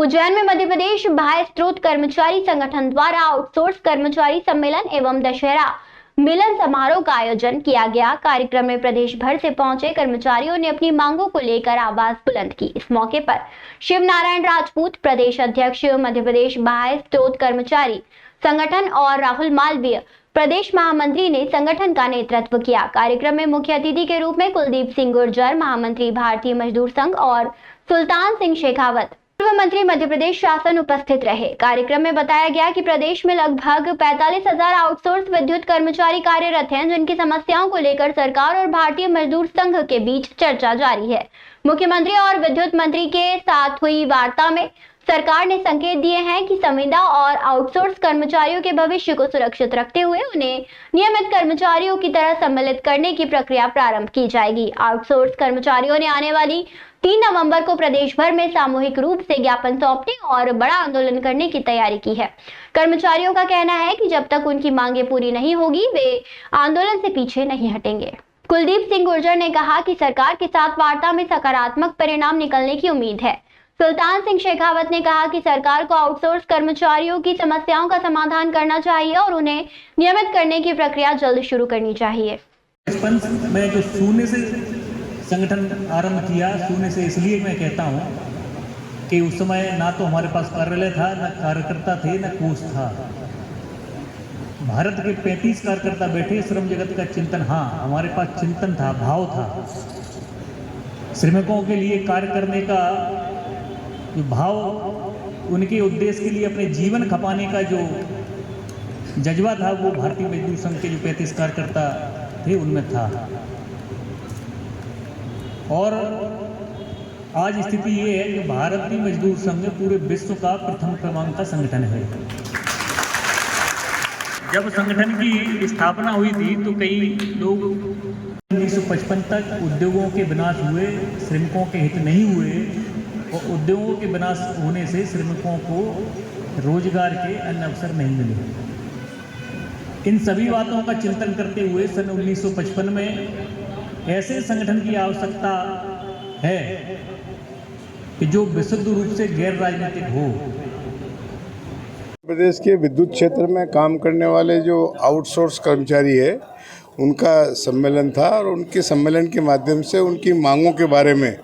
उज्जैन में मध्य प्रदेश बाह्य स्रोत कर्मचारी संगठन द्वारा आउटसोर्स कर्मचारी सम्मेलन एवं दशहरा मिलन समारोह का आयोजन किया गया। कार्यक्रम में प्रदेश भर से पहुंचे कर्मचारियों ने अपनी मांगों को लेकर आवाज बुलंद की। इस मौके पर शिव नारायण राजपूत प्रदेश अध्यक्ष मध्य प्रदेश बाह्य स्रोत कर्मचारी संगठन और राहुल मालवीय प्रदेश महामंत्री ने संगठन का नेतृत्व किया। कार्यक्रम में मुख्य अतिथि के रूप में कुलदीप सिंह गुर्जर महामंत्री भारतीय मजदूर संघ और सुल्तान सिंह शेखावत पूर्व मंत्री मध्य प्रदेश शासन उपस्थित रहे। कार्यक्रम में बताया गया कि प्रदेश में लगभग 45,000 आउटसोर्स विद्युत कर्मचारी कार्यरत हैं, जिनकी समस्याओं को लेकर सरकार और भारतीय मजदूर संघ के बीच चर्चा जारी है। मुख्यमंत्री और विद्युत मंत्री के साथ हुई वार्ता में सरकार ने संकेत दिए हैं कि संविदा और आउटसोर्स कर्मचारियों के भविष्य को सुरक्षित रखते हुए उन्हें नियमित कर्मचारियों की तरह सम्मिलित करने की प्रक्रिया प्रारंभ की जाएगी। आउटसोर्स कर्मचारियों ने आने वाली 3 नवंबर को प्रदेश भर में सामूहिक रूप से ज्ञापन सौंपने और बड़ा आंदोलन करने की तैयारी की है। कर्मचारियों का कहना है कि जब तक उनकी मांगे पूरी नहीं होगी, वे आंदोलन से पीछे नहीं हटेंगे। कुलदीप सिंह गुर्जर ने कहा कि सरकार के साथ वार्ता में सकारात्मक परिणाम निकलने की उम्मीद है। सुल्तान सिंह शेखावत ने कहा कि सरकार को आउटसोर्स कर्मचारियों की समस्याओं का समाधान करना चाहिए और उन्हें नियमित करने की प्रक्रिया जल्द शुरू करनी चाहिए। मैं जो शून्य से संगठन आरंभ किया, शून्य से इसलिए मैं कहता हूँ कि उस समय ना तो हमारे पास कार्यालय था, ना कार्यकर्ता थे, ना कोष था। भारत के 35 कार्यकर्ता बैठे, श्रम जगत का चिंतन, हाँ हमारे पास चिंतन था, भाव था। श्रमिकों के लिए कार्य करने का जो भाव, उनके उद्देश्य के लिए अपने जीवन खपाने का जो जज्बा था, वो भारतीय मजदूर संघ के जो 35 कार्यकर्ता थे उनमें था। और आज स्थिति ये है कि भारतीय मजदूर संघ पूरे विश्व का प्रथम क्रमांक का संगठन है। जब संगठन की स्थापना हुई थी तो कई लोग 1955 तक उद्योगों के विनाश हुए, श्रमिकों के हित नहीं हुए, और उद्योगों के विनाश होने से श्रमिकों को रोजगार के अन्य अवसर नहीं मिले। इन सभी बातों का चिंतन करते हुए सन 1955 में ऐसे संगठन की आवश्यकता है कि जो विशुद्ध रूप से गैर राजनीतिक हो। प्रदेश के विद्युत क्षेत्र में काम करने वाले जो आउटसोर्स कर्मचारी है, उनका सम्मेलन था और उनके सम्मेलन के माध्यम से उनकी मांगों के बारे में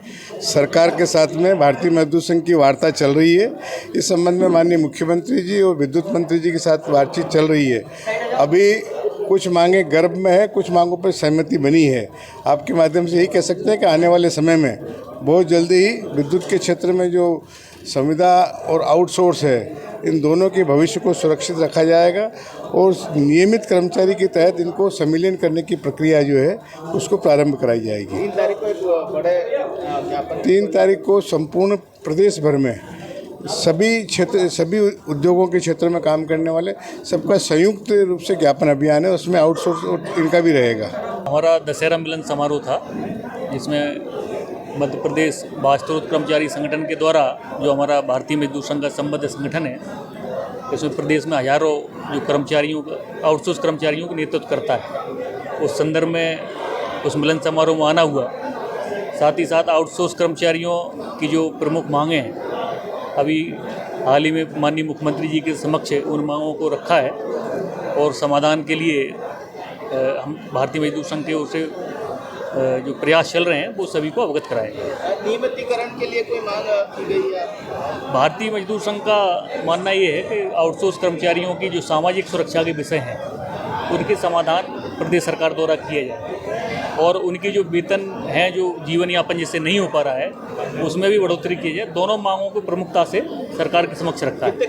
सरकार के साथ में भारतीय मजदूर संघ की वार्ता चल रही है। इस संबंध में माननीय मुख्यमंत्री जी और विद्युत मंत्री जी के साथ बातचीत चल रही है। अभी कुछ मांगे गर्भ में है, कुछ मांगों पर सहमति बनी है। आपके माध्यम से यही कह सकते हैं कि आने वाले समय में बहुत जल्दी ही विद्युत के क्षेत्र में जो संविदा और आउटसोर्स है, इन दोनों के भविष्य को सुरक्षित रखा जाएगा और नियमित कर्मचारी के तहत इनको सम्मिलन करने की प्रक्रिया जो है उसको प्रारंभ कराई जाएगी। 3 तारीख को संपूर्ण प्रदेश भर में सभी उद्योगों के क्षेत्र में काम करने वाले सबका संयुक्त रूप से ज्ञापन अभियान है, उसमें आउटसोर्स इनका भी रहेगा। हमारा दशहरा मिलन समारोह था, जिसमें मध्य प्रदेश बाह्य स्रोत कर्मचारी संगठन के द्वारा, जो हमारा भारतीय मजदूर संघ का संबद्ध संगठन है, इसमें प्रदेश में हजारों जो कर्मचारियों का आउटसोर्स कर्मचारियों का नेतृत्व करता है, उस संदर्भ में उस मिलन समारोह में आना हुआ। साथ ही साथ आउटसोर्स कर्मचारियों की जो प्रमुख मांगें हैं, अभी हाल ही में माननीय मुख्यमंत्री जी के समक्ष उन मांगों को रखा है और समाधान के लिए हम भारतीय मजदूर संघ के ओर से जो प्रयास चल रहे हैं वो सभी को अवगत कराएंगे। नियमितीकरण के लिए कोई मांग की गई है? भारतीय मजदूर संघ का मानना ये है कि आउटसोर्स कर्मचारियों की जो सामाजिक सुरक्षा के विषय हैं, उनके समाधान प्रदेश सरकार द्वारा किए जाए और उनके जो वेतन हैं, जो जीवन यापन जिससे नहीं हो पा रहा है, उसमें भी बढ़ोतरी की जाए। दोनों मांगों को प्रमुखता से सरकार के समक्ष रखा है।